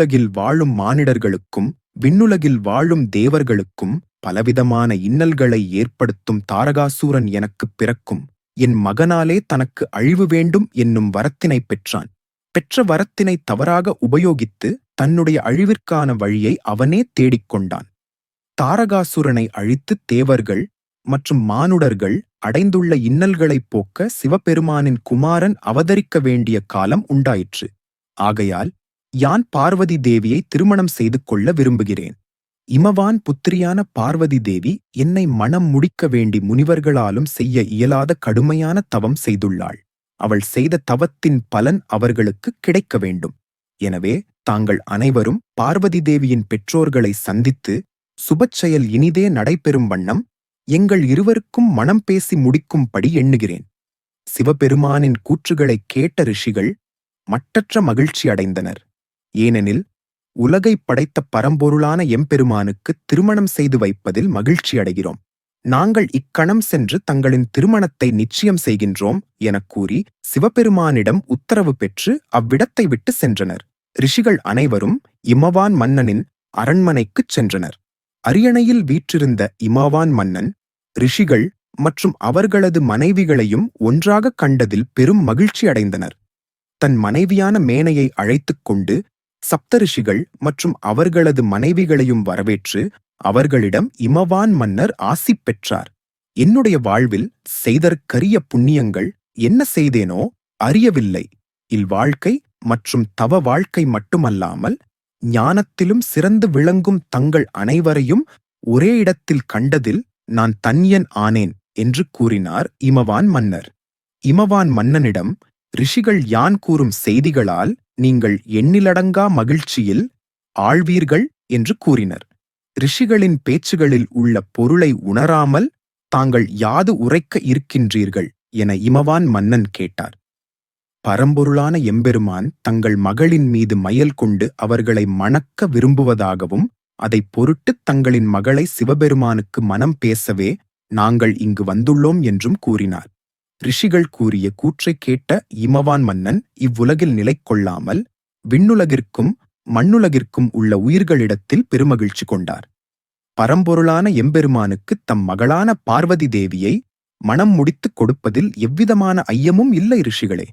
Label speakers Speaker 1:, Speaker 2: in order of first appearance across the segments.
Speaker 1: மண்ணுலகில் வாழும் மானிடர்களுக்கும் விண்ணுலகில் வாழும் தேவர்களுக்கும் பலவிதமான இன்னல்களை ஏற்படுத்தும் தாரகாசூரன் எனக்குப் பிறக்கும். என் மகனாலே தனக்கு அழிவு வேண்டும் என்னும் வரத்தினைப் பெற்றான். பெற்ற வரத்தினை தவறாக உபயோகித்து தன்னுடைய அழிவிற்கான வழியை அவனே தேடிக்கொண்டான். தாரகாசுரனை அழித்து தேவர்கள் மற்றும் மானுடர்கள் அடைந்துள்ள இன்னல்களைப் போக்க சிவபெருமானின் குமாரன் அவதரிக்க வேண்டிய காலம் உண்டாயிற்று. ஆகையால் யான் பார்வதி தேவியை திருமணம் செய்து கொள்ள விரும்புகிறேன். இமவான் புத்திரியான பார்வதி தேவி என்னை மணம் முடிக்க வேண்டி முனிவர்களாலும் செய்ய இயலாத கடுமையான தவம் செய்துள்ளாள். அவள் செய்த தவத்தின் பலன் அவர்களுக்கு கிடைக்க வேண்டும். எனவே தாங்கள் அனைவரும் பார்வதி தேவியின் பெற்றோர்களை சந்தித்து சுபச்செயல் இனிதே நடைபெறும் வண்ணம் எங்கள் இருவருக்கும் மனம் பேசி முடிக்கும்படி எண்ணுகிறேன். சிவபெருமானின் கூற்றுகளைக் கேட்ட ரிஷிகள் மட்டற்ற மகிழ்ச்சி அடைந்தனர். ஏனெனில் உலகைப் படைத்த பரம்பொருளான எம்பெருமானுக்கு திருமணம் செய்து வைப்பதில் மகிழ்ச்சி அடைகிறோம். நாங்கள் இக்கணம் சென்று தங்களின் திருமணத்தை நிச்சயம் செய்கின்றோம் எனக் கூறி சிவபெருமானிடம் உத்தரவு பெற்று அவ்விடத்தை விட்டு சென்றனர். ரிஷிகள் அனைவரும் இமவான் மன்னனின் அரண்மனைக்குச் சென்றனர். அரியணையில் வீற்றிருந்த இமவான் மன்னன் ரிஷிகள் மற்றும் அவர்களது மனைவிகளையும் ஒன்றாக கண்டதில் பெரும் மகிழ்ச்சி அடைந்தனர். தன் மனைவியான மேனையை அழைத்துக் கொண்டு சப்தரிஷிகள் மற்றும் அவர்களது மனைவிகளையும் வரவேற்று அவர்களிடம் இமவான் மன்னர் ஆசி பெற்றார். என்னுடைய வாழ்வில் செய்தற்கரிய புண்ணியங்கள் என்ன செய்தேனோ அறியவில்லை. இல்வாழ்க்கை மற்றும் தவ வாழ்க்கை மட்டுமல்லாமல் ஞானத்திலும் சிறந்து விளங்கும் தங்கள் அனைவரையும் ஒரே இடத்தில் கண்டதில் நான் தன்யன் ஆனேன் என்று கூறினார் இமவான் மன்னர். இமவான் மன்னனிடம் ரிஷிகள் யான் கூறும் செய்திகளால் நீங்கள் எண்ணிலடங்கா மகிழ்ச்சியில் ஆழ்வீர்கள் என்று கூறினர். ரிஷிகளின் பேச்சுகளில் உள்ள பொருளை உணராமல் தாங்கள் யாது உரைக்க இருக்கின்றீர்கள் என இமவான் மன்னன் கேட்டார். பரம்பொருளான எம்பெருமான் தங்கள் மகளின் மீது மயல் கொண்டு அவர்களை மணக்க விரும்புவதாகவும் அதைப் பொருட்டுத் தங்களின் மகளை சிவபெருமானுக்கு மனம் பேசவே நாங்கள் இங்கு வந்துள்ளோம் என்றும் கூறினார். ரிஷிகள் கூறிய கூற்றைக் கேட்ட இமவான் மன்னன் இவ்வுலகில் நிலை கொள்ளாமல் விண்ணுலகிற்கும் மண்ணுலகிற்கும் உள்ள உயிர்களிடத்தில் பெருமகிழ்ச்சி கொண்டார். பரம்பொருளான எம்பெருமானுக்கு தம் மகளான பார்வதி தேவியை மணம் முடித்துக் கொடுப்பதில் எவ்விதமான ஐயமும் இல்லை ரிஷிகளே.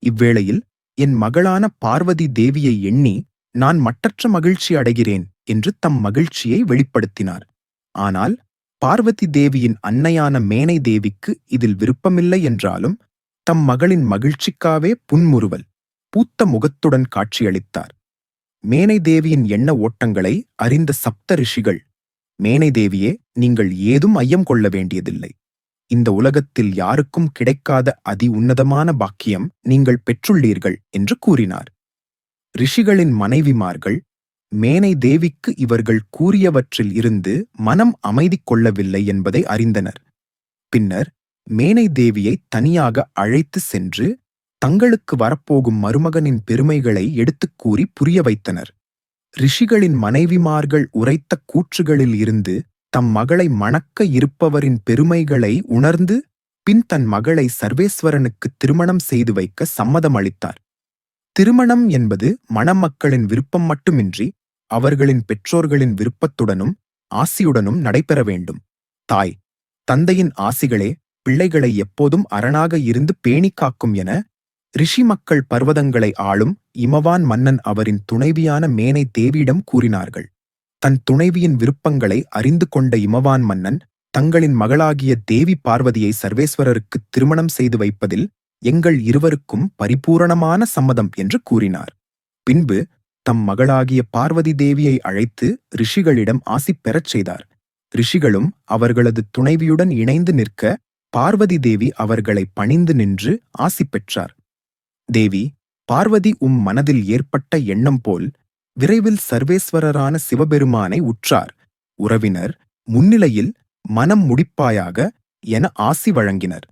Speaker 1: இவ்வேளையில் என் மகளான பார்வதி தேவியை எண்ணி நான் மட்டற்ற மகிழ்ச்சி அடைகிறேன் என்று தம் மகிழ்ச்சியை வெளிப்படுத்தினார். ஆனால் பார்வதி தேவியின் அன்னையான மேனை தேவிக்கு இதில் விருப்பமில்லை என்றாலும் தம் மகளின் மகிழ்ச்சிக்காவே புன்முறுவல் பூத்த முகத்துடன் காட்சியளித்தார். மேனை தேவியின் எண்ண ஓட்டங்களை அறிந்த சப்த ரிஷிகள், மேனை தேவியே, நீங்கள் ஏதும் ஐயம் கொள்ள வேண்டியதில்லை. இந்த உலகத்தில் யாருக்கும் கிடைக்காத அதி உன்னதமான பாக்கியம் நீங்கள் பெற்றுள்ளீர்கள் என்று கூறினார். ரிஷிகளின் மனைவிமார்கள் மேனை தேவிக்கு இவர்கள் கூறியவற்றில் இருந்து மனம் அமைதி கொள்ளவில்லை என்பதை அறிந்தனர். பின்னர் மேனை தேவியை தனியாக அழைத்து சென்று தங்களுக்கு வரப்போகும் மருமகனின் பெருமைகளை எடுத்துக் கூறி புரிய வைத்தனர். ரிஷிகளின் மனைவிமார்கள் உரைத்த கூற்றுகளில் இருந்து தம் மகளை மணக்க இருப்பவரின் பெருமைகளை உணர்ந்து பின் தன் மகளை சர்வேஸ்வரனுக்கு திருமணம் செய்து வைக்க சம்மதம் அளித்தார். திருமணம் என்பது மணமக்களின் விருப்பம் மட்டுமின்றி அவர்களின் பெற்றோர்களின் விருப்பத்துடனும் ஆசியுடனும் நடைபெற வேண்டும். தாய் தந்தையின் ஆசிகளே பிள்ளைகளை எப்போதும் அரணாக இருந்து பேணிக் காக்கும் என ரிஷி மக்கள் பர்வதங்களை ஆளும் இமவான் மன்னன் அவரின் துணைவியான மேனை தேவியிடம் கூறினார்கள். தன் துணைவியின் விருப்பங்களை அறிந்து கொண்ட இமவான் மன்னன் தங்களின் மகளாகிய தேவி பார்வதியை சர்வேஸ்வரருக்கு திருமணம் செய்து வைப்பதில் எங்கள் இருவருக்கும் பரிபூரணமான சம்மதம் என்று கூறினார். பின்பு தம் மகளாகிய பார்வதி தேவியை அழைத்து ரிஷிகளிடம் ஆசி பெறச் செய்தார். ரிஷிகளும் அவர்களது துணைவியுடன் இணைந்து நிற்க பார்வதி தேவி அவர்களை பணிந்து நின்று ஆசி பெற்றார். தேவி, பார்வதி மனதில் ஏற்பட்ட எண்ணம் போல் விரைவில் சர்வேஸ்வரரான சிவபெருமானை உற்றார் உறவினர் முன்னிலையில் மனம் முடிப்பாயாக என ஆசி வழங்கினர்.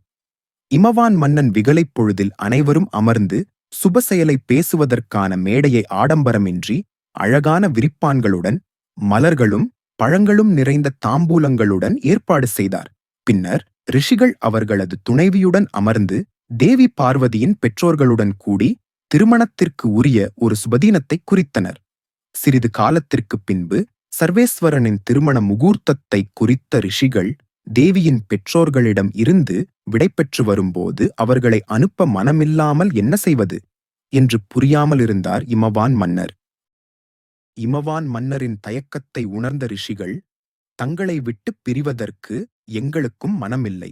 Speaker 1: இமவான் மன்னன் விகலைப் பொழுதில் அனைவரும் அமர்ந்து சுப செயலை பேசுவதற்கான மேடையை ஆடம்பரமின்றி அழகான விரிப்பான்களுடன் மலர்களும் பழங்களும் நிறைந்த தாம்பூலங்களுடன் ஏற்பாடு செய்தார். பின்னர் ரிஷிகள் அவர்களது துணைவியுடன் அமர்ந்து தேவி பார்வதியின் பெற்றோர்களுடன் கூடி திருமணத்திற்கு உரிய ஒரு சுபதினத்தை குறித்தனர். சிறிது காலத்திற்குப் பின்பு சர்வேஸ்வரனின் திருமண முகூர்த்தத்தை குறித்த ரிஷிகள் தேவியின் பெற்றோர்களிடம் இருந்து விடைபெற்று வரும்போது அவர்களை அனுப்ப மனமில்லாமல் என்ன செய்வது என்று புரியாமல் இருந்தார் இமவான் மன்னர். இமவான் மன்னரின் தயக்கத்தை உணர்ந்த ரிஷிகள், தங்களை விட்டுப் பிரிவதற்கு எங்களுக்கும் மனமில்லை.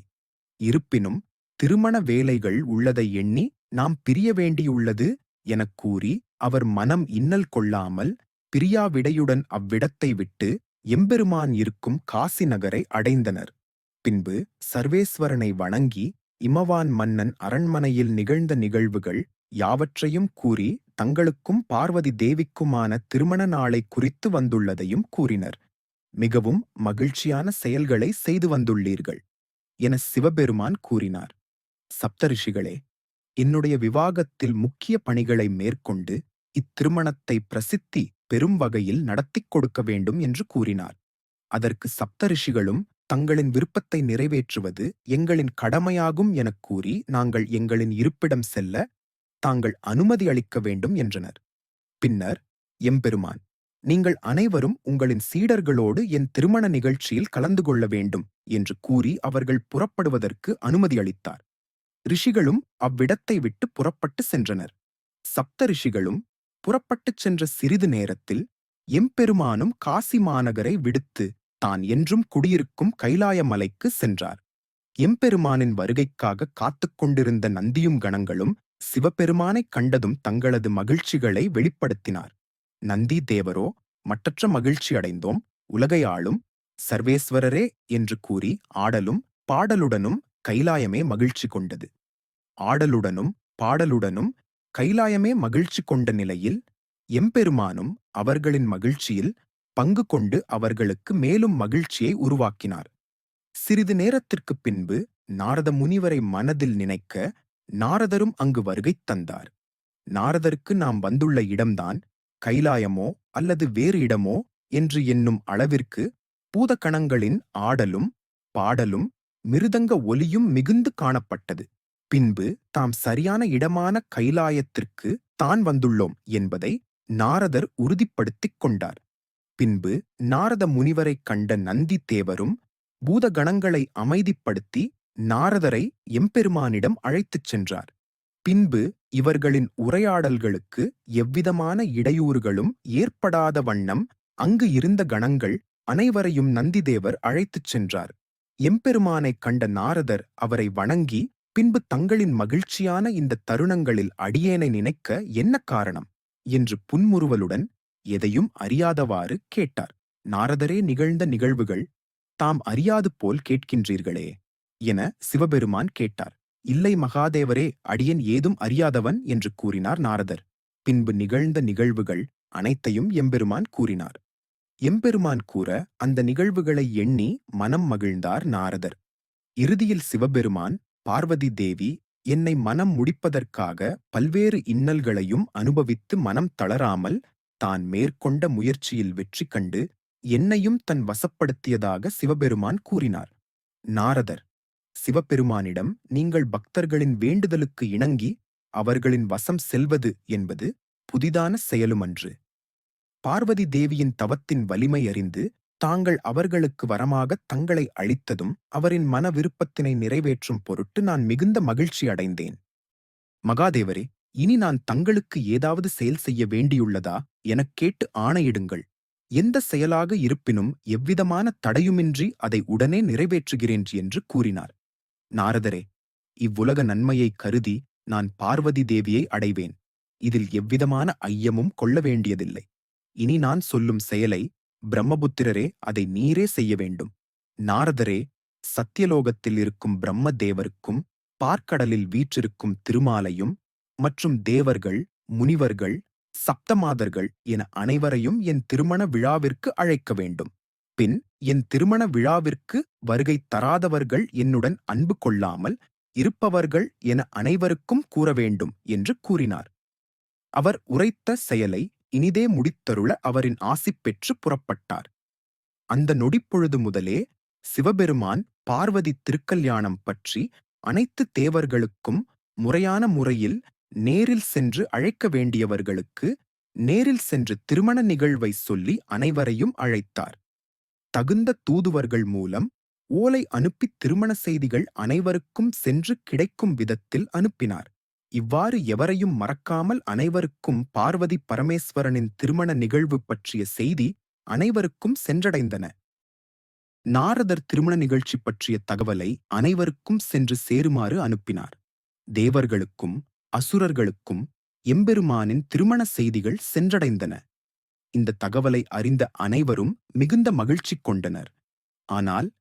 Speaker 1: இருப்பினும் திருமண வேலைகள் உள்ளதை எண்ணி நாம் பிரிய வேண்டியுள்ளது எனக் கூறி அவர் மனம் இன்னல் கொள்ளாமல் பிரியாவிடையுடன் அவ்விடத்தை விட்டு எம்பெருமான் இருக்கும் காசி நகரை அடைந்தனர். பின்பு சர்வேஸ்வரனை வணங்கி இமவான் மன்னன் அரண்மனையில் நிகழ்ந்த நிகழ்வுகள் யாவற்றையும் கூறி தங்களுக்கும் பார்வதி தேவிக்குமான திருமண நாளை குறித்து வந்துள்ளதையும் கூறினர். மிகவும் மகிழ்ச்சியான செயல்களை செய்து வந்துள்ளீர்கள் என சிவபெருமான் கூறினார். சப்தரிஷிகளே, என்னுடைய விவாகத்தில் முக்கிய பணிகளை மேற்கொண்டு இத்திருமணத்தை பிரசித்தி பெரும் வகையில் நடத்திக் கொடுக்க வேண்டும் என்று கூறினார். அதற்கு சப்தரிஷிகளும் தங்களின் விருப்பத்தை நிறைவேற்றுவது எங்களின் கடமையாகும் எனக் கூறி நாங்கள் எங்களின் இருப்பிடம் செல்ல தாங்கள் அனுமதி அளிக்க வேண்டும் என்றனர். பின்னர் எம்பெருமான், நீங்கள் அனைவரும் உங்களின் சீடர்களோடு என் திருமண நிகழ்ச்சியில் கலந்து கொள்ள வேண்டும் என்று கூறி அவர்கள் புறப்படுவதற்கு அனுமதி அளித்தார். ரிஷிகளும் அவ்விடத்தை விட்டு புறப்பட்டு சென்றனர். சப்த ரிஷிகளும் புறப்பட்டுச் சென்ற சிறிது நேரத்தில் எம்பெருமானும் காசி மாநகரை விடுத்து தான் என்றும் குடியிருக்கும் கைலாய மலைக்கு சென்றார். எம்பெருமானின் வருகைக்காக காத்துக் கொண்டிருந்த நந்தியும் கணங்களும் சிவபெருமானைக் கண்டதும் தங்களது மகிழ்ச்சிகளை வெளிப்படுத்தினார். நந்தி தேவரோ, மற்றற்ற மகிழ்ச்சி அடைந்தோம், உலகை ஆளும் சர்வேஸ்வரரே என்று கூறி ஆடலும் பாடலுடனும் கைலாயமே மகிழ்ச்சி கொண்டது. ஆடலுடனும் பாடலுடனும் கைலாயமே மகிழ்ச்சி கொண்ட நிலையில் எம்பெருமானும் அவர்களின் மகிழ்ச்சியில் பங்கு கொண்டு அவர்களுக்கு மேலும் மகிழ்ச்சியை உருவாக்கினார். சிறிது நேரத்திற்குப் பின்பு நாரத முனிவரை மனதில் நினைக்க நாரதரும் அங்கு வருகை தந்தார். நாரதருக்கு நாம் வந்துள்ள இடம்தான் கைலாயமோ அல்லது வேறு இடமோ என்று எண்ணும் அளவிற்கு பூதகணங்களின் ஆடலும் பாடலும் மிருதங்க ஒலியும் மிகுந்து காணப்பட்டது. பின்பு தாம் சரியான இடமான கைலாயத்திற்கு தான் வந்துள்ளோம் என்பதை நாரதர் உறுதிப்படுத்திக் கொண்டார். பின்பு நாரத முனிவரைக் கண்ட நந்தி தேவரும் பூதகணங்களை அமைதிப்படுத்தி நாரதரை எம்பெருமானிடம் அழைத்துச் சென்றார். பின்பு இவர்களின் உரையாடல்களுக்கு எவ்விதமான இடையூறுகளும் ஏற்படாத வண்ணம் அங்கு இருந்த கணங்கள் அனைவரையும் நந்திதேவர் அழைத்துச் சென்றார். எம்பெருமானைக் கண்ட நாரதர் அவரை வணங்கி, பின்பு தங்களின் மகிழ்ச்சியான இந்த தருணங்களில் அடியேனை நினைக்க என்ன காரணம் என்று புன்முறுவலுடன் எதையும் அறியாதவாறு கேட்டார். நாரதரே, நிகழ்ந்த நிகழ்வுகள் தாம் அறியாது போல் கேட்கின்றீர்களே என சிவபெருமான் கேட்டார். இல்லை மகாதேவரே, அடியேன் ஏதும் அறியாதவன் என்று கூறினார் நாரதர். பின்பு நிகழ்ந்த நிகழ்வுகள் அனைத்தையும் எம்பெருமான் கூறினார். எம்பெருமான் கூற அந்த நிகழ்வுகளை எண்ணி மனம் மகிழ்ந்தார் நாரதர். இறுதியில் சிவபெருமான், பார்வதி தேவி என்னை மனம் முடிப்பதற்காக பல்வேறு இன்னல்களையும் அனுபவித்து மனம் தளராமல் தான் மேற்கொண்ட முயற்சியில் வெற்றி கண்டு என்னையும் தன் வசப்படுத்தியதாக சிவபெருமான் கூறினார். நாரதர் சிவபெருமானிடம், நீங்கள் பக்தர்களின் வேண்டுதலுக்கு இணங்கி அவர்களின் வசம் செல்வது என்பது புதிதான செயலுமன்று. பார்வதி தேவியின் தவத்தின் வலிமை அறிந்து தாங்கள் அவர்களுக்கு வரமாக தங்களை அளித்ததும் அவரின் மன விருப்பத்தினை நிறைவேற்றும் பொருட்டு நான் மிகுந்த மகிழ்ச்சி அடைந்தேன். மகாதேவரே, இனி நான் தங்களுக்கு ஏதாவது செயல் செய்ய வேண்டியுள்ளதா எனக் கேட்டு ஆணையிடுங்கள். எந்த செயலாக இருப்பினும் எவ்விதமான தடையுமின்றி அதை உடனே நிறைவேற்றுகிறேன் என்று கூறினார். நாரதரே, இவ்வுலக நன்மையை கருதி நான் பார்வதி தேவியை அடைவேன். இதில் எவ்விதமான ஐயமும் கொள்ள வேண்டியதில்லை. இனி நான் சொல்லும் செயலை பிரம்மபுத்திரரே, அதை நீரே செய்ய வேண்டும். நாரதரே, சத்தியலோகத்தில் இருக்கும் பிரம்ம தேவருக்கும் பார்க்கடலில் வீற்றிருக்கும் திருமாலையும் மற்றும் தேவர்கள், முனிவர்கள், சப்தமாதர்கள் என அனைவரையும் என் திருமண விழாவிற்கு அழைக்க வேண்டும். பின் என் திருமண விழாவிற்கு வருகை தராதவர்கள் என்னுடன் அன்பு கொள்ளாமல் இருப்பவர்கள் என அனைவருக்கும் கூற வேண்டும் என்று கூறினார். அவர் உரைத்த செயலை இனிதே முடித்தருள அவரின் ஆசி பெற்று புறப்பட்டார். அந்த நொடிப்பொழுது முதலே சிவபெருமான் பார்வதி திருக்கல்யாணம் பற்றி அனைத்து தேவர்களுக்கும் முறையான முறையில் நேரில் சென்று அழைக்க வேண்டியவர்களுக்கு நேரில் சென்று திருமண நிகழ்வை சொல்லி அனைவரையும் அழைத்தார். தகுந்த தூதுவர்கள் மூலம் ஓலை அனுப்பி திருமண செய்திகள் அனைவருக்கும் சென்று கிடைக்கும் விதத்தில் அனுப்பினார். இவ்வாறு எவரையும் மறக்காமல் அனைவருக்கும் பார்வதி பரமேஸ்வரனின் திருமண நிகழ்வு பற்றிய செய்தி அனைவருக்கும் சென்றடைந்தன. நாரதர் திருமண நிகழ்ச்சி பற்றிய தகவலை அனைவருக்கும் சென்று சேருமாறு அனுப்பினார். தேவர்களுக்கும் அசுரர்களுக்கும் எம்பெருமானின் திருமண செய்திகள் சென்றடைந்தன. இந்த தகவலை அறிந்த அனைவரும் மிகுந்த மகிழ்ச்சி கொண்டனர். ஆனால்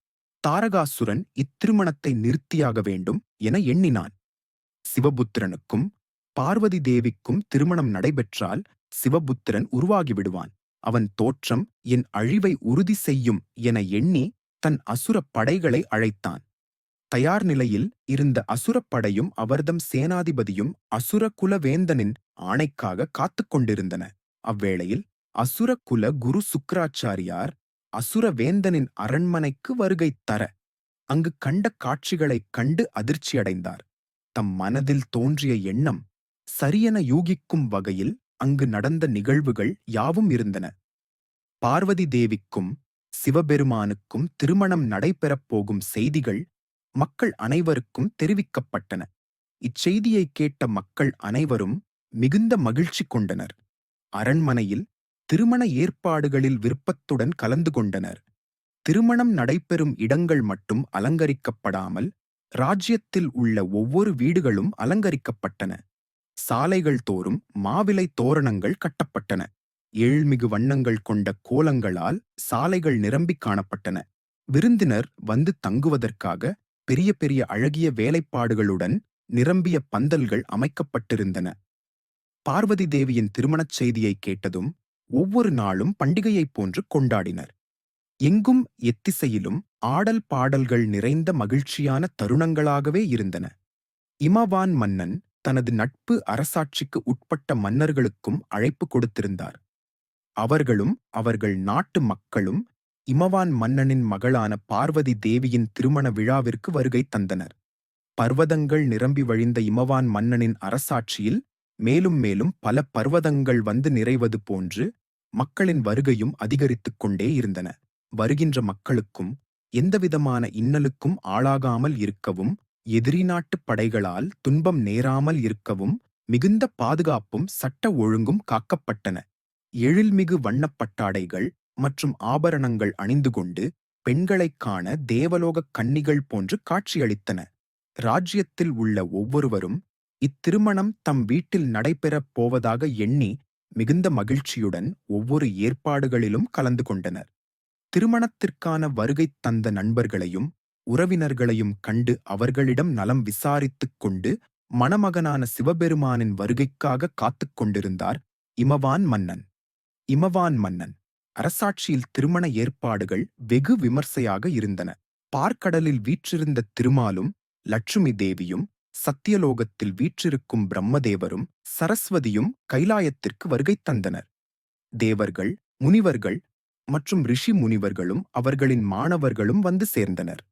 Speaker 1: தாரகாசுரன் இத்திருமணத்தை நிறுத்தியாக வேண்டும் என எண்ணினான். சிவபுத்திரனுக்கும் பார்வதி தேவிக்கும் திருமணம் நடைபெற்றால் சிவபுத்திரன் உருவாகிவிடுவான். அவன் தோற்றம் என் அழிவை உறுதி செய்யும் என எண்ணி தன் அசுர படைகளை அழைத்தான். தயார் நிலையில் இருந்த அசுரப்படையும் அவர்தம் சேனாதிபதியும் அசுரகுல வேந்தனின் ஆணைக்காக காத்துக் கொண்டிருந்தன. அவ்வேளையில் அசுரகுல குரு சுக்கிராச்சாரியார் அசுரவேந்தனின் அரண்மனைக்கு வருகை தர அங்கு கண்ட காட்சிகளைக் கண்டு அதிர்ச்சியடைந்தார். தம் மனதில் தோன்றிய எண்ணம் சரியென யூகிக்கும் வகையில் அங்கு நடந்த நிகழ்வுகள் யாவும் இருந்தன. பார்வதி தேவிக்கும் சிவபெருமானுக்கும் திருமணம் நடைபெறப் போகும் செய்திகள் மக்கள் அனைவருக்கும் தெரிவிக்கப்பட்டன. இச்செய்தியை கேட்ட மக்கள் அனைவரும் மிகுந்த மகிழ்ச்சி கொண்டனர். அரண்மனையில் திருமண ஏற்பாடுகளில் விருப்பத்துடன் கலந்து கொண்டனர். திருமணம் நடைபெறும் இடங்கள் மட்டும் அலங்கரிக்கப்படாமல் ராஜ்யத்தில் உள்ள ஒவ்வொரு வீடுகளும் அலங்கரிக்கப்பட்டன. சாலைகள் தோறும் மாவிலை தோரணங்கள் கட்டப்பட்டன. ஏழ்மிகு வண்ணங்கள் கொண்ட கோலங்களால் சாலைகள் நிரம்பி காணப்பட்டன. விருந்தினர் வந்து தங்குவதற்காக பெரிய பெரிய அழகிய வேலைப்பாடுகளுடன் நிரம்பிய பந்தல்கள் அமைக்கப்பட்டிருந்தன. பார்வதி தேவியின் திருமணச் செய்தியை கேட்டதும் ஒவ்வொரு நாளும் பண்டிகையைப் போன்று கொண்டாடினர். எங்கும் எத்திசையிலும் ஆடல் பாடல்கள் நிறைந்த மகிழ்ச்சியான தருணங்களாகவே இருந்தன. இமவான் மன்னன் தனது நட்பு அரசாட்சிக்கு உட்பட்ட மன்னர்களுக்கும் அழைப்பு கொடுத்திருந்தார். அவர்களும் அவர்கள் நாட்டு மக்களும் இமவான் மன்னனின் மகளான பார்வதி தேவியின் திருமண விழாவிற்கு வருகை தந்தனர். பர்வதங்கள் நிரம்பி வழிந்த இமவான் மன்னனின் அரசாட்சியில் மேலும் மேலும் பல பர்வதங்கள் வந்து நிறைவது போன்று மக்களின் வருகையும் அதிகரித்துக் கொண்டே இருந்தன. வருகின்ற மக்களுக்கும் எந்தவிதமான இன்னலுக்கும் ஆளாகாமல் இருக்கவும், எதிரி நாட்டு படைகளால் துன்பம் நேராமல் இருக்கவும் மிகுந்த பாதுகாப்பும் சட்ட ஒழுங்கும் காக்கப்பட்டன. எழில்மிகு வண்ணப்பட்டாடைகள் மற்றும் ஆபரணங்கள் அணிந்து கொண்டு பெண்களைக் காண தேவலோகக் கன்னிகள் போன்று காட்சியளித்தன. ராஜ்யத்தில் உள்ள ஒவ்வொருவரும் இத்திருமணம் தம் வீட்டில் நடைபெறப் போவதாக எண்ணி மிகுந்த மகிழ்ச்சியுடன் ஒவ்வொரு ஏற்பாடுகளிலும் கலந்து கொண்டனர். திருமணத்திற்கான வருகை தந்த நண்பர்களையும் உறவினர்களையும் கண்டு அவர்களிடம் நலம் விசாரித்துக் கொண்டு மணமகனான சிவபெருமானின் வருகைக்காக காத்துக் கொண்டிருந்தார் இமவான் மன்னன். இமவான் மன்னன் அரசாட்சியில் திருமண ஏற்பாடுகள் வெகு விமர்சையாக இருந்தன. பார்க்கடலில் வீற்றிருந்த திருமாலும் லட்சுமி தேவியும் சத்தியலோகத்தில் வீற்றிருக்கும் பிரம்மதேவரும் சரஸ்வதியும் கைலாயத்திற்கு வருகை தந்தனர். தேவர்கள், முனிவர்கள் மற்றும் ரிஷி முனிவர்களும் அவர்களின் மாணவர்களும் வந்து சேர்ந்தனர்.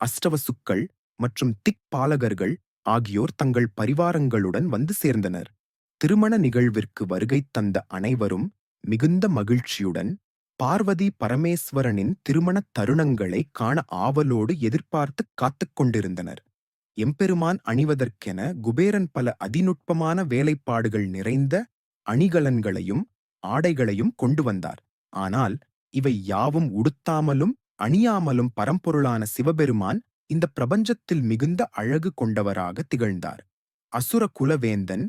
Speaker 1: அஷ்டவசுக்கள் மற்றும் திக்பாலகர்கள் ஆகியோர் தங்கள் பரிவாரங்களுடன் வந்து சேர்ந்தனர். திருமண நிகழ்விற்கு வருகை தந்த அனைவரும் மிகுந்த மகிழ்ச்சியுடன் பார்வதி பரமேஸ்வரனின் திருமணத் தருணங்களை காண ஆவலோடு எதிர்பார்த்து காத்துக் கொண்டிருந்தனர். எம்பெருமான் அணிவதற்கென குபேரன் பல அதிநுட்பமான வேலைப்பாடுகள் நிறைந்த அணிகலன்களையும் ஆடைகளையும் கொண்டு வந்தார். ஆனால் இவை யாவும் உடுத்தாமலும் அணியாமலும் பரம்பொருளான சிவபெருமான் இந்த பிரபஞ்சத்தில் மிகுந்த அழகு கொண்டவராக திகழ்ந்தார். அசுர குலவேந்தன்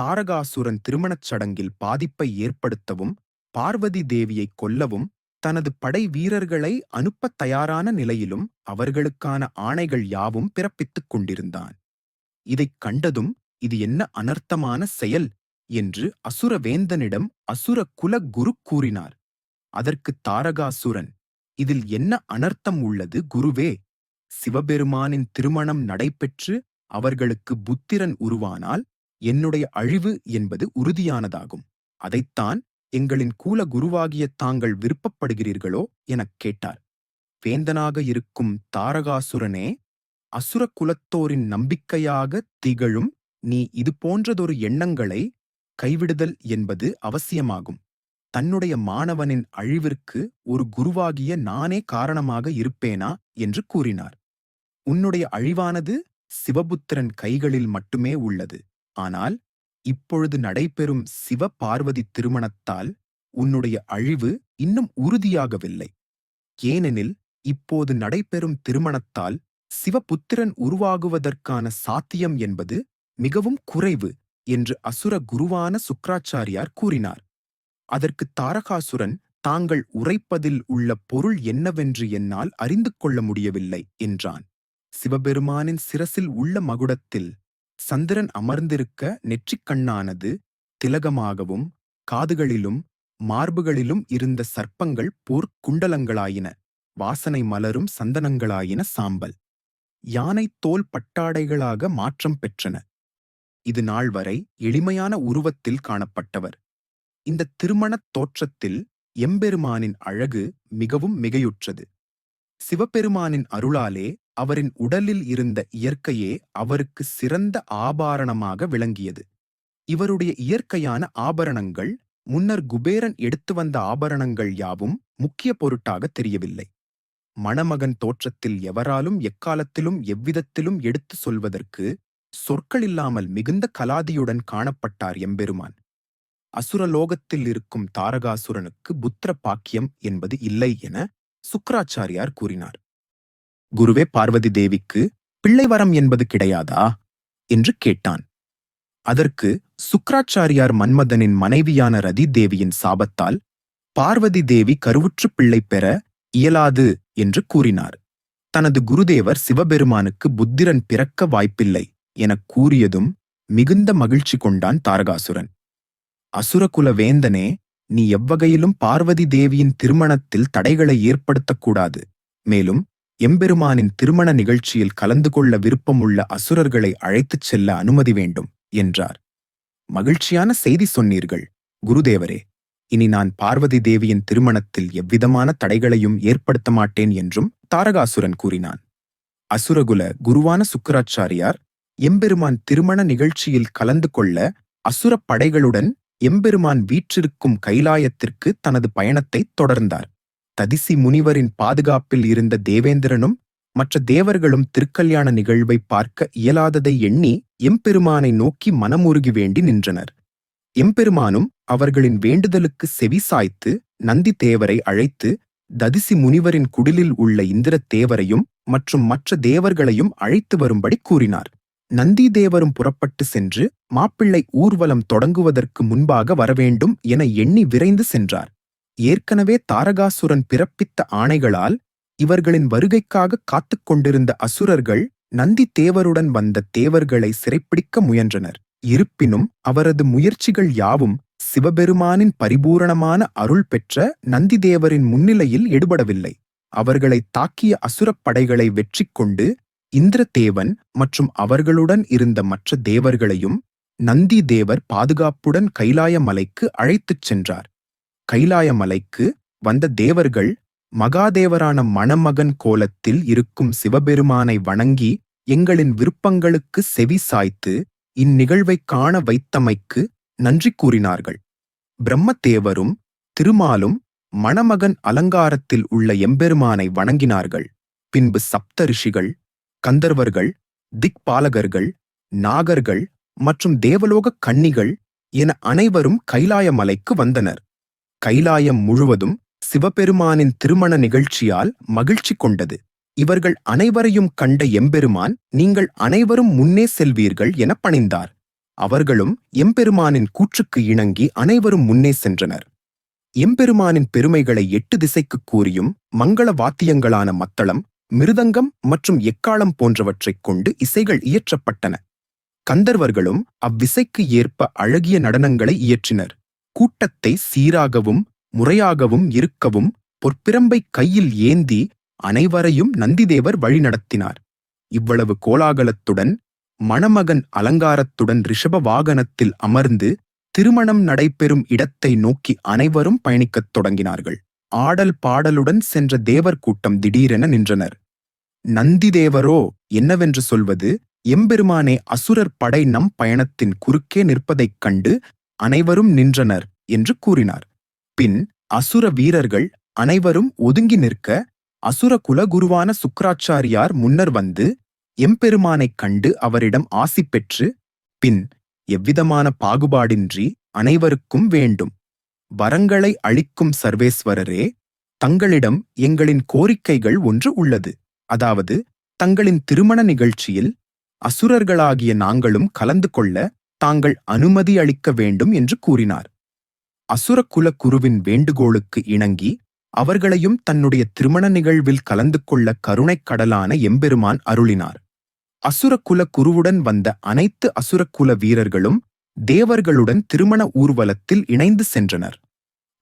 Speaker 1: தாரகாசுரன் திருமணச் சடங்கில் பாதிப்பை ஏற்படுத்தவும் பார்வதி தேவியை கொல்லவும் தனது படை வீரர்களை அனுப்பத் தயாரான நிலையிலும் அவர்களுக்கான ஆணைகள் யாவும் பிறப்பித்துக் கொண்டிருந்தான். இதைக் கண்டதும் இது என்ன அனர்த்தமான செயல் என்று அசுரவேந்தனிடம் அசுர குல குரு கூறினார். அதற்கு தாரகாசுரன், இதில் என்ன அனர்த்தம் உள்ளது குருவே? சிவபெருமானின் திருமணம் நடைபெற்று அவர்களுக்கு புத்திரன் உருவானால் என்னுடைய அழிவு என்பது உறுதியானதாகும். அதைத்தான் எங்களின் கூல குருவாகிய தாங்கள் விருப்பப்படுகிறீர்களோ எனக் கேட்டார். வேந்தனாக இருக்கும் தாரகாசுரனே, அசுர குலத்தோரின் நம்பிக்கையாக திகழும் நீ இது போன்றதொரு எண்ணங்களை கைவிடுதல் என்பது அவசியமாகும். தன்னுடைய மாணவனின் அழிவிற்கு ஒரு குருவாகிய நானே காரணமாக இருப்பேனா என்று கூறினார். உன்னுடைய அழிவானது சிவபுத்திரன் கைகளில் மட்டுமே உள்ளது. ஆனால் இப்பொழுது நடைபெறும் சிவ பார்வதி திருமணத்தால் உன்னுடைய அழிவு இன்னும் உறுதியாகவில்லை. ஏனெனில் இப்போது நடைபெறும் திருமணத்தால் சிவபுத்திரன் உருவாகுவதற்கான சாத்தியம் என்பது மிகவும் குறைவு என்று அசுர குருவான சுக்ராச்சாரியார் கூறினார். அதற்கு தாரகாசுரன், தாங்கள் உரைப்பதில் உள்ள பொருள் என்னவென்று என்னால் அறிந்து கொள்ள முடியவில்லை என்றான். சிவபெருமானின் சிரசில் உள்ள மகுடத்தில் சந்திரன் அமர்ந்திருக்க நெற்றிக்கண்ணானது திலகமாகவும் காதுகளிலும் மார்புகளிலும் இருந்த சர்ப்பங்கள் போர்க்குண்டலங்களாயின. வாசனை மலரும் சந்தனங்களாயின சாம்பல். யானை தோல் பட்டாடைகளாக மாற்றம் பெற்றன. இது நாள் வரை எளிமையான உருவத்தில் காணப்பட்டவர். இந்த திருமணத் தோற்றத்தில் எம்பெருமானின் அழகு மிகவும் மிகையுற்றது. சிவபெருமானின் அருளாலே அவரின் உடலில் இருந்த இயற்கையே அவருக்கு சிறந்த ஆபரணமாக விளங்கியது. இவருடைய இயற்கையான ஆபரணங்கள் முன்னர் குபேரன் எடுத்து வந்த ஆபரணங்கள் யாவும் முக்கிய பொருட்டாக தெரியவில்லை. மணமகன் தோற்றத்தில் எவராலும் எக்காலத்திலும் எவ்விதத்திலும் எடுத்து சொல்வதற்கு சொற்களில்லாமல் மிகுந்த கலாதியுடன் காணப்பட்டார் எம்பெருமான். அசுரலோகத்தில் இருக்கும் தாரகாசுரனுக்கு புத்திர பாக்கியம் என்பது இல்லை என சுக்ராச்சாரியார் கூறினார். குருவே, பார்வதி தேவிக்கு பிள்ளை வரம் என்பது கிடையாதா என்று கேட்டான். அதற்கு சுக்ராச்சாரியார் மன்மதனின் மனைவியான ரதி தேவியின் சாபத்தால் பார்வதி தேவி கருவுற்று பிள்ளை பெற இயலாது என்று கூறினார். தனது குருதேவர் சிவபெருமானுக்கு புத்திரன் பிறக்க வாய்ப்பில்லை எனக் கூறியதும் மிகுந்த மகிழ்ச்சி கொண்டான் தாரகாசுரன். அசுரகுல வேந்தனே, நீ எவ்வகையிலும் பார்வதி தேவியின் திருமணத்தில் தடைகளை ஏற்படுத்தக்கூடாது. மேலும் எம்பெருமானின் திருமண நிகழ்ச்சியில் கலந்து கொள்ள விருப்பமுள்ள அசுரர்களை அழைத்துச் செல்ல அனுமதி வேண்டும் என்றார். மகிழ்ச்சியான செய்தி சொன்னீர்கள் குருதேவரே. இனி நான் பார்வதி தேவியின் திருமணத்தில் எவ்விதமான தடைகளையும் ஏற்படுத்த மாட்டேன் என்றும் தாரகாசுரன் கூறினான். அசுரகுல குருவான சுக்கராச்சாரியார் எம்பெருமான் திருமண நிகழ்ச்சியில் கலந்து கொள்ள அசுரப் படைகளுடன் எம்பெருமான் வீற்றிருக்கும் கைலாயத்திற்கு தனது பயணத்தை தொடர்ந்தார். ததிசி முனிவரின் பாதுகாப்பில் இருந்த தேவேந்திரனும் மற்ற தேவர்களும் திருக்கல்யாண நிகழ்வை பார்க்க இயலாததை எண்ணி எம்பெருமானை நோக்கி மனமுருகி வேண்டி நின்றனர். எம்பெருமானும் அவர்களின் வேண்டுதலுக்கு செவி சாய்த்து நந்தி தேவரை அழைத்து ததிசி முனிவரின் குடிலில் உள்ள இந்திர தேவரையும் மற்றும் மற்ற தேவர்களையும் அழைத்து வரும்படி கூறினார். நந்தி தேவரும் புறப்பட்டு சென்று மாப்பிள்ளை ஊர்வலம் தொடங்குவதற்கு முன்பாக வரவேண்டும் என எண்ணி விரைந்து சென்றார். ஏற்கனவே தாரகாசுரன் பிறப்பித்த ஆணைகளால் இவர்களின் வருகைக்காக காத்துக் கொண்டிருந்த அசுரர்கள் நந்தி தேவருடன் வந்த தேவர்களை சிறைப்பிடிக்க முயன்றனர். இருப்பினும் அவரது முயற்சிகள் யாவும் சிவபெருமானின் பரிபூரணமான அருள் பெற்ற நந்தி தேவரின் முன்னிலையில் எடுபடவில்லை. அவர்களை தாக்கிய அசுரப் படைகளை வெற்றி கொண்டு இந்திரதேவன் மற்றும் அவர்களுடன் இருந்த மற்ற தேவர்களையும் நந்தி தேவர் பாதுகாப்புடன் கைலாய மலைக்கு அழைத்துச் சென்றார். கைலாய மலைக்கு வந்த தேவர்கள் மகாதேவரான மணமகன் கோலத்தில் இருக்கும் சிவபெருமானை வணங்கி எங்களின் விருப்பங்களுக்கு செவி சாய்த்து இந்நிகழ்வை காண வைத்தமைக்கு நன்றி கூறினார்கள். பிரம்மதேவரும் திருமாலும் மணமகன் அலங்காரத்தில் உள்ள எம்பெருமானை வணங்கினார்கள். பின்பு சப்த ரிஷிகள், கந்தர்வர்கள், திக்பாலகர்கள், நாகர்கள் மற்றும் தேவலோக கன்னிகள் என அனைவரும் கைலாய மலைக்கு வந்தனர். கைலாயம் முழுவதும் சிவபெருமானின் திருமண நிகழ்ச்சியால் மகிழ்ச்சி கொண்டது. இவர்கள் அனைவரையும் கண்ட எம்பெருமான், நீங்கள் அனைவரும் முன்னே செல்வீர்கள் என பணிந்தார். அவர்களும் எம்பெருமானின் கூற்றுக்கு இணங்கி அனைவரும் முன்னே சென்றனர். எம்பெருமானின் பெருமைகளை 8 திசைக்கு கூறியும் மங்கள வாத்தியங்களான மத்தளம், மிருதங்கம் மற்றும் எக்காளம் போன்றவற்றைக் கொண்டு இசைகள் இயற்றப்பட்டன. கந்தர்வர்களும் அவ்விசைக்கு ஏற்ப அழகிய நடனங்களை இயற்றினர். கூட்டத்தை சீராகவும் முறையாகவும் இருக்கவும் பொற்பிரம்பை கையில் ஏந்தி அனைவரையும் நந்திதேவர் வழிநடத்தினார். இவ்வளவு கோலாகலத்துடன் மணமகன் அலங்காரத்துடன் ரிஷப வாகனத்தில் அமர்ந்து திருமணம் நடைபெறும் இடத்தை நோக்கி அனைவரும் பயணிக்கத் தொடங்கினார்கள். ஆடல் பாடலுடன் சென்ற தேவர் கூட்டம் திடீரென நின்றனர். நந்திதேவரோ என்னவென்று சொல்வது? எம்பெருமானே, அசுரர் படை நம் பயணத்தின் குறுக்கே நிற்பதைக் கண்டு அனைவரும் நின்றனர் என்று கூறினார். பின் அசுர வீரர்கள் அனைவரும் ஒதுங்கி நிற்க அசுர குலகுருவான சுக்கிராச்சாரியார் முன்னர் வந்து எம்பெருமானைக் கண்டு அவரிடம் ஆசி பெற்று, பின் எவ்விதமான பாகுபாடின்றி அனைவருக்கும் வேண்டும் வரங்களை அளிக்கும் சர்வேஸ்வரரே, தங்களிடம் எங்களின் கோரிக்கைகள் ஒன்று உள்ளது. அதாவது, தங்களின் திருமண நிகழ்ச்சியில் அசுரர்களாகிய நாங்களும் கலந்து கொள்ள தாங்கள் அனுமதி அளிக்க வேண்டும் என்று கூறினார். அசுரகுல குருவின் வேண்டுகோளுக்கு இணங்கி அவர்களையும் தன்னுடைய திருமண நிகழ்வில் கலந்து கொள்ள கருணைக் கடலான எம்பெருமான் அருளினார். அசுரகுல குருவுடன் வந்த அனைத்து அசுரகுல வீரர்களும் தேவர்களுடன் திருமண ஊர்வலத்தில் இணைந்து சென்றனர்.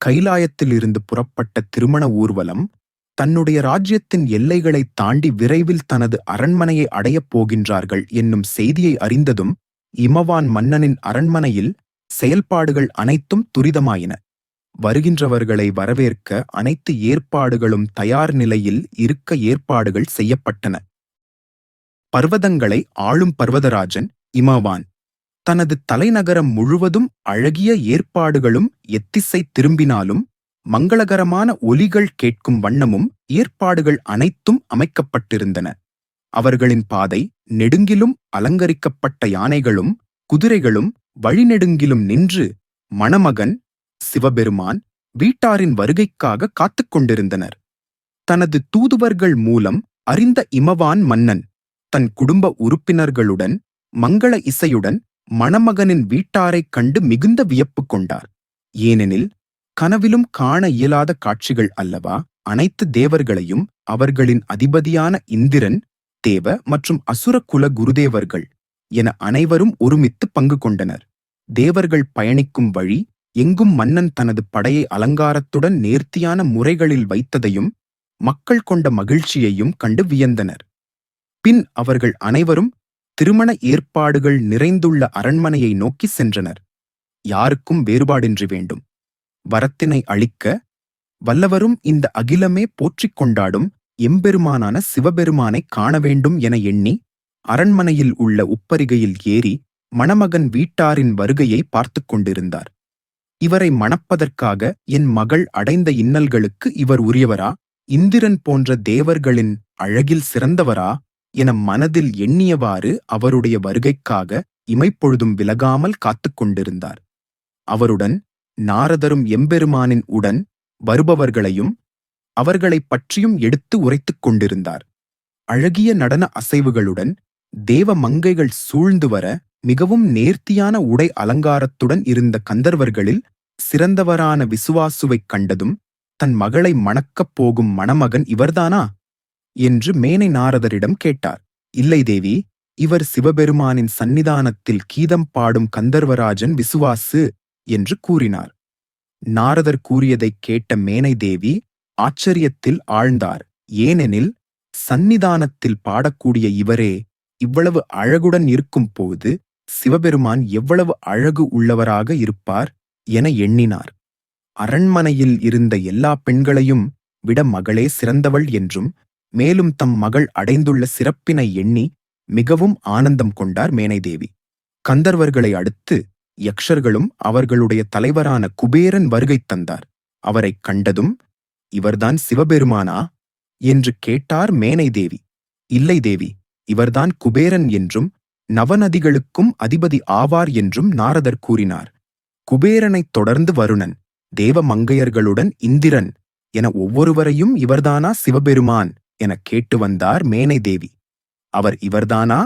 Speaker 1: கைலாயத்திலிருந்து புறப்பட்ட திருமண ஊர்வலம் தன்னுடைய ராஜ்யத்தின் எல்லைகளை தாண்டி விரைவில் தனது அரண்மனையை அடையப் போகின்றார்கள் என்னும் செய்தியை அறிந்ததும் இமவான் மன்னனின் அரண்மனையில் செயல்பாடுகள் அனைத்தும் துரிதமாயின. வருகின்றவர்களை வரவேற்க அனைத்து ஏற்பாடுகளும் தயார் நிலையில் இருக்க ஏற்பாடுகள் செய்யப்பட்டன. பர்வதங்களை ஆளும் பர்வதராஜன் இமவான் தனது தலைநகரம் முழுவதும் அழகிய ஏற்பாடுகளும் எத்திசை திரும்பினாலும் மங்களகரமான ஒலிகள் கேட்கும் வண்ணமும் ஏற்பாடுகள் அனைத்தும் அமைக்கப்பட்டிருந்தன. அவர்களின் பாதை நெடுங்கிலும் அலங்கரிக்கப்பட்ட யானைகளும் குதிரைகளும் வழிநெடுங்கிலும் நின்று மணமகன் சிவபெருமான் வீட்டாரின் வருகைக்காக காத்துக் கொண்டிருந்தனர். தனது தூதுவர்கள் மூலம் அறிந்த இமவான் மன்னன் தன் குடும்ப உறுப்பினர்களுடன் மங்கள இசையுடன் மணமகனின் வீட்டாரைக் கண்டு மிகுந்த வியப்பு கொண்டார். ஏனெனில் கனவிலும் காண இயலாத காட்சிகள் அல்லவா. அனைத்து தேவர்களையும் அவர்களின் அதிபதியான இந்திரன், தேவ மற்றும் அசுர குல குருதேவர்கள் என அனைவரும் ஒருமித்து பங்கு கொண்டனர். தேவர்கள் பயணிக்கும் வழி எங்கும் மன்னன் தனது படையை அலங்காரத்துடன் நேர்த்தியான முறைகளில் வைத்ததையும் மக்கள் கொண்ட மகிழ்ச்சியையும் கண்டு வியந்தனர். பின் அவர்கள் அனைவரும் திருமண ஏற்பாடுகள் நிறைந்துள்ள அரண்மனையை நோக்கி சென்றனர். யாருக்கும் வேறுபாடின்றி வேண்டும் வரத்தினை அளிக்க வல்லவரும் இந்த அகிலமே போற்றிக் கொண்டாடும் எம்பெருமானான சிவபெருமானை காண வேண்டும் என எண்ணி அரண்மனையில் உள்ள உப்பரிகையில் ஏறி மணமகன் வீட்டாரின் வருகையை பார்த்து கொண்டிருந்தார். இவரை மணப்பதற்காக என் மகள் அடைந்த இன்னல்களுக்கு இவர் உரியவரா, இந்திரன் போன்ற தேவர்களின் அழகில் சிறந்தவரா என மனதில் எண்ணியவாறு அவருடைய வருகைக்காக இமைப்பொழுதும் விலகாமல் காத்துக் கொண்டிருந்தார். அவருடன் நாரதரும் எம்பெருமானின் உடன் வருபவர்களையும் அவர்களைப் பற்றியும் எடுத்து உரைத்துக் கொண்டிருந்தார். அழகிய நடன அசைவுகளுடன் தேவ மங்கைகள் சூழ்ந்து வர மிகவும் நேர்த்தியான உடை அலங்காரத்துடன் இருந்த கந்தர்வர்களில் சிறந்தவரான விசுவாசுவைக் கண்டதும் தன் மகளை மணக்கப் போகும் மணமகன் இவர்தானா என்று மேனை நாரதரிடம் கேட்டார். இல்லை தேவி, இவர் சிவபெருமானின் சந்நிதானத்தில் கீதம் பாடும் கந்தர்வராஜன் விசுவாசு என்று கூறினார். நாரதர் கூறியதைக் கேட்ட மேனை தேவி ஆச்சரியத்தில் ஆழ்ந்தார். ஏனெனில் சந்நிதானத்தில் பாடக்கூடிய இவரே இவ்வளவு அழகுடன் இருக்கும் போது சிவபெருமான் எவ்வளவு அழகு உள்ளவராக இருப்பார் என எண்ணினார். அரண்மனையில் இருந்த எல்லா பெண்களையும் விட மகளே சிறந்தவள் என்றும் மேலும் தம் மகள் அடைந்துள்ள சிறப்பினை எண்ணி மிகவும் ஆனந்தம் கொண்டார் மேனைதேவி. கந்தர்வர்களை அடுத்து யக்ஷர்களும் அவர்களுடைய தலைவரான குபேரன் வருகை தந்தார். அவரைக் கண்டதும் இவர்தான் சிவபெருமானா என்று கேட்டார் மேனைதேவி. இல்லை தேவி, இவர்தான் குபேரன் என்றும் நவநதிகளுக்கும் அதிபதி ஆவார் என்றும் நாரதர் கூறினார். குபேரனைத் தொடர்ந்து வருணன், தேவ மங்கையர்களுடன் இந்திரன் என ஒவ்வொருவரையும் இவர்தானா சிவபெருமான் எனக் கேட்டு வந்தார் மேனைதேவி. அவர் இவர்தானா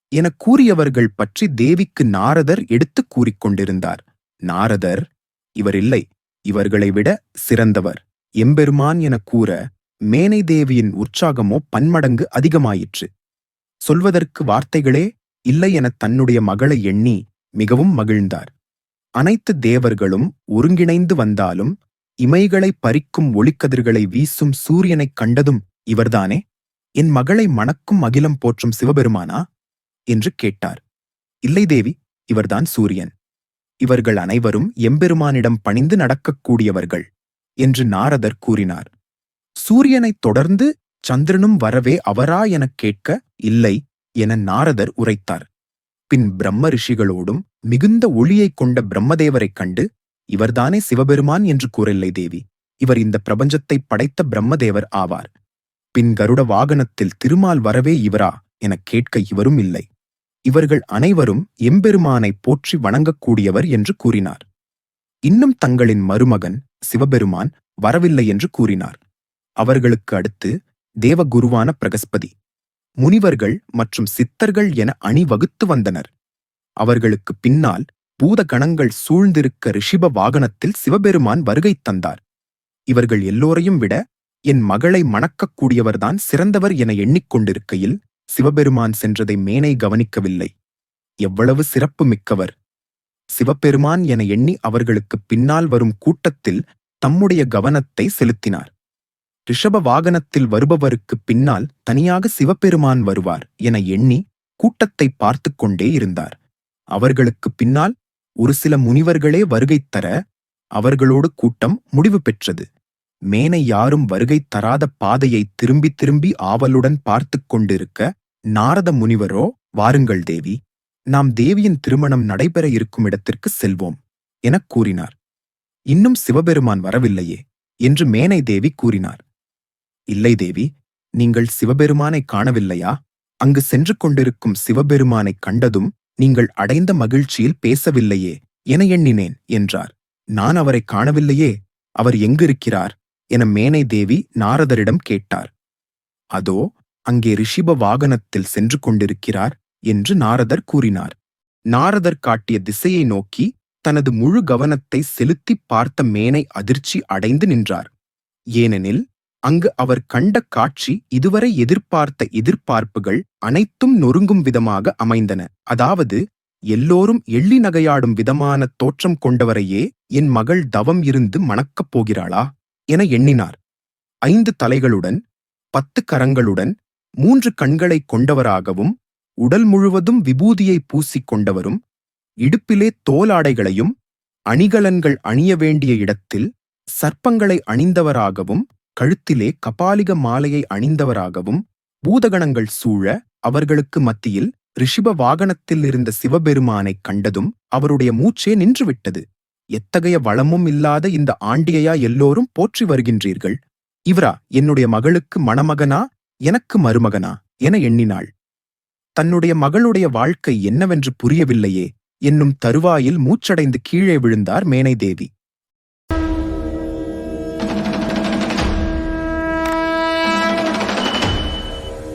Speaker 1: எனக் கூறியவர்கள் பற்றி தேவிக்கு நாரதர் எடுத்துக் கூறிக்கொண்டிருந்தார். நாரதர், இவர் இல்லை, இவர்களை விட சிறந்தவர் எம்பெருமான் எனக் கூற மேனைதேவியின் உற்சாகமோ பன்மடங்கு அதிகமாயிற்று. சொல்வதற்கு வார்த்தைகளே இல்லை என தன்னுடைய மகளை எண்ணி மிகவும் மகிழ்ந்தார். அனைத்து தேவர்களும் ஒருங்கிணைந்து வந்தாலும் இமைகளை பறிக்கும் ஒளிக்கதிர்களை வீசும் சூரியனைக் கண்டதும் இவர்தானே என் மகளை மணக்கும் அகிலம் போற்றும் சிவபெருமானா என்று கேட்டார். இல்லை தேவி, இவர்தான் சூரியன். இவர்கள் அனைவரும் எம்பெருமானிடம் பணிந்து நடக்கக்கூடியவர்கள் என்று நாரதர் கூறினார். சூரியனைத் தொடர்ந்து சந்திரனும் வரவே அவரா எனக் கேட்க இல்லை என நாரதர் உரைத்தார். பின் பிரம்ம ரிஷிகளோடும் மிகுந்த ஒளியைக் கொண்ட பிரம்மதேவரைக் கண்டு, இவர்தானே சிவபெருமான் என்று கூறலை தேவி. இவர் இந்த பிரபஞ்சத்தை படைத்த பிரம்மதேவர் ஆவார். பின் கருட வாகனத்தில் திருமால் வரவே இவரா எனக் கேட்க இவரும் இல்லை. இவர்கள் அனைவரும் எம்பெருமானை போற்றி வணங்கக்கூடியவர் என்று கூறினார். இன்னும் தங்களின் மருமகன் சிவபெருமான் வரவில்லை என்று கூறினார். அவர்களுக்கு அடுத்து தேவகுருவான பிரகஸ்பதி, முனிவர்கள் மற்றும் சித்தர்கள் என அணிவகுத்து வந்தனர். அவர்களுக்கு பின்னால் பூதகணங்கள் சூழ்ந்திருக்க ரிஷிப வாகனத்தில் சிவபெருமான் வருகை தந்தார். இவர்கள் எல்லோரையும் விட என் மகளை மணக்கக்கூடியவர்தான் சிறந்தவர் என எண்ணிக்கொண்டிருக்கையில் சிவபெருமான் சென்றதை மேனை கவனிக்கவில்லை. எவ்வளவு சிறப்பு மிக்கவர்! சிவபெருமான் என எண்ணி அவர்களுக்கு பின்னால் வரும் கூட்டத்தில் தம்முடைய கவனத்தை செலுத்தினார். ரிஷப வாகனத்தில் வருபவருக்கு பின்னால் தனியாக சிவபெருமான் வருவார் என எண்ணி கூட்டத்தை பார்த்து கொண்டே இருந்தார். அவர்களுக்கு பின்னால் ஒரு சில முனிவர்களே வருகை தர அவர்களோடு கூட்டம் முடிவு பெற்றது. மேனை யாரும் வருகை தராத பாதையை திரும்பி திரும்பி ஆவலுடன் பார்த்து கொண்டிருக்க நாரத முனிவரோ, வாருங்கள் தேவி, நாம் தேவியின் திருமணம் நடைபெற இருக்கும் இடத்திற்கு செல்வோம் எனக் கூறினார். இன்னும் சிவபெருமான் வரவில்லையே என்று மேனை தேவி கூறினார். இல்லை தேவி, நீங்கள் சிவபெருமானை காணவில்லையா? அங்கு சென்று கொண்டிருக்கும் சிவபெருமானைக் கண்டதும் நீங்கள் அடைந்த மகிழ்ச்சியில் பேசவில்லையே என எண்ணினேன் என்றார். நான் அவரை காணவில்லையே, அவர் எங்கிருக்கிறார் என மேனை தேவி நாரதரிடம் கேட்டார். அதோ அங்கே ரிஷிப வாகனத்தில் சென்று கொண்டிருக்கிறார் என்று நாரதர் கூறினார். நாரதர் காட்டிய திசையை நோக்கி தனது முழு கவனத்தை செலுத்தி பார்த்த மேனை அதிர்ச்சி அடைந்து நின்றார். ஏனெனில் அங்கு அவர் கண்ட காட்சி இதுவரை எதிர்பார்த்த எதிர்பார்ப்புகள் அனைத்தும் நொறுங்கும் விதமாக அமைந்தன. அதாவது எல்லோரும் எள்ளி நகையாடும் விதமான தோற்றம் கொண்டவரையே என் மகள் தவம் இருந்து மணக்கப் போகிறாளா என எண்ணினார். 5 தலைகளுடன் 10 கரங்களுடன் 3 கண்களைக் கொண்டவராகவும் உடல் முழுவதும் விபூதியை பூசிக் கொண்டவரும் இடுப்பிலே தோலாடைகளையும் அணிகலன்கள் அணிய வேண்டிய இடத்தில் சர்ப்பங்களை அணிந்தவராகவும் கழுத்திலே கபாலிக மாலையை அணிந்தவராகவும் பூதகணங்கள் சூழ அவர்களுக்கு மத்தியில் ரிஷிப வாகனத்தில் இருந்த சிவபெருமானைக் கண்டதும் அவருடைய மூச்சே நின்றுவிட்டது. எத்தகைய வளமும் இல்லாத இந்த ஆண்டியையா எல்லோரும் போற்றி வருகின்றீர்கள்? இவரா என்னுடைய மகளுக்கு மணமகனா, எனக்கு மருமகனா என எண்ணினாள். தன்னுடைய மகளுடைய வாழ்க்கை என்னவென்று புரியவில்லையே என்னும் தருவாயில் மூச்சடைந்து கீழே விழுந்தார் மேனை தேவி.